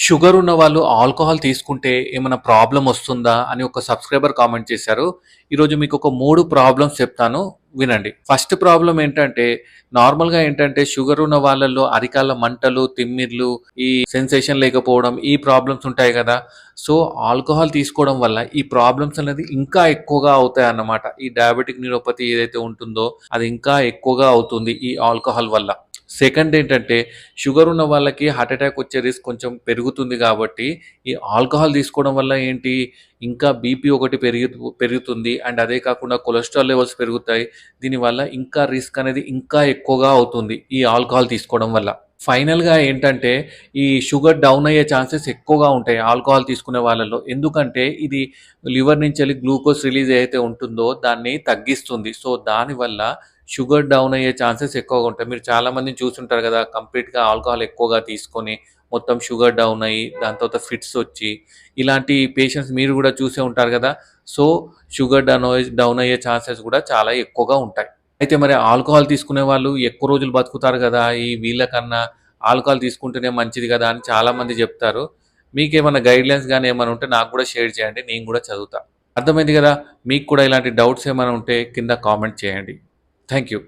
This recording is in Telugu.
షుగర్ ఉన్న వాళ్ళు ఆల్కహాల్ తీసుకుంటే ఏమైనా ప్రాబ్లమ్ వస్తుందా అని ఒక సబ్స్క్రైబర్ కామెంట్ చేశారు. ఈరోజు మీకు ఒక 3 ప్రాబ్లమ్స్ చెప్తాను వినండి. ఫస్ట్ ప్రాబ్లమ్ ఏంటంటే నార్మల్‌గా ఏంటంటే షుగర్ ఉన్న వాళ్ళలో అరికాళ్ళ మంటలు, తిమ్మిర్లు, ఈ సెన్సేషన్ లేకపోవడం ఈ ప్రాబ్లమ్స్ ఉంటాయి గదా! సో, ఆల్కహాల్ తీసుకోవడం వల్ల ఈ ప్రాబ్లమ్స్ అనేది ఇంకా ఎక్కువగా అవుతాయన్నమాట. ఈ డయాబెటిక్ న్యూరోపతి ఏదైతే ఉంటుందో అది ఇంకా ఎక్కువగా అవుతుంది ఈ ఆల్కహాల్ వల్ల. సెకండ్ ఏంటంటే షుగర్ ఉన్న వాళ్ళకి హార్ట్ అటాక్ వచ్చే రిస్క్ కొంచెం పెరుగుతుంది కాబట్టి, ఈ ఆల్కహాల్ తీసుకోవడం వల్ల ఏంటి, ఇంకా బీపీ ఒకటి పెరుగుతుంది. అండ్ అదే కాకుండా కొలెస్ట్రాల్ లెవెల్స్ పెరుగుతాయి. దీనివల్ల ఇంకా రిస్క్ అనేది ఇంకా ఎక్కువగా అవుతుంది. ఈ ఆల్కహాల్ తీసుకోవడం వల్ల. ఫైనల్‌గా ఏంటంటే, ఈ షుగర్ డౌన్ అయ్యే ఛాన్సెస్ ఎక్కువగా ఉంటాయి ఆల్కహాల్ తీసుకునే వాళ్ళలో. ఎందుకంటే, ఇది లివర్ నుంచెళ్ళి గ్లూకోజ్ రిలీజ్ ఏదైతే ఉంటుందో దాన్ని తగ్గిస్తుంది. సో, దానివల్ల షుగర్ డౌన్ అయ్యే ఛాన్సెస్ ఎక్కువగా ఉంటాయి. మీరు చాలామందిని చూసుంటారు గదా! కంప్లీట్‌గా ఆల్కహాల్ ఎక్కువగా తీసుకొని, మొత్తం షుగర్ డౌన్ అయ్యి, దాని తర్వాత ఫిట్స్ ఒచ్చి, ఇలాంటి పేషెంట్స్ మీరు గూడా చూసే ఉంటారు గదా! సో, షుగర్ డౌన్ అయ్యే ఛాన్సెస్ గూడా చాలా ఎక్కువగా ఉంటాయి. అయితే మరి ఆల్కహాల్ తీసుకునే వాళ్ళు ఎక్కువ రోజులు బతుకుతారు గదా! వీళ్ళకన్నా ఆల్కహాల్ తీసుకుంటేనే మంచిది గదా! అని చాలామంది జెప్తారు. మీకేమన్నా గైడ్‌లైన్స్ గాని ఏమైనా ఉంటే నాకు గూడా షేర్ చేయండి. నేను గూడా చదువుతా. అర్థమైంది గదా! మీకు కూడా ఇలాంటి డౌట్స్ ఏమైనా ఉంటే కింద కామెంట్ చేయండి. Thank you.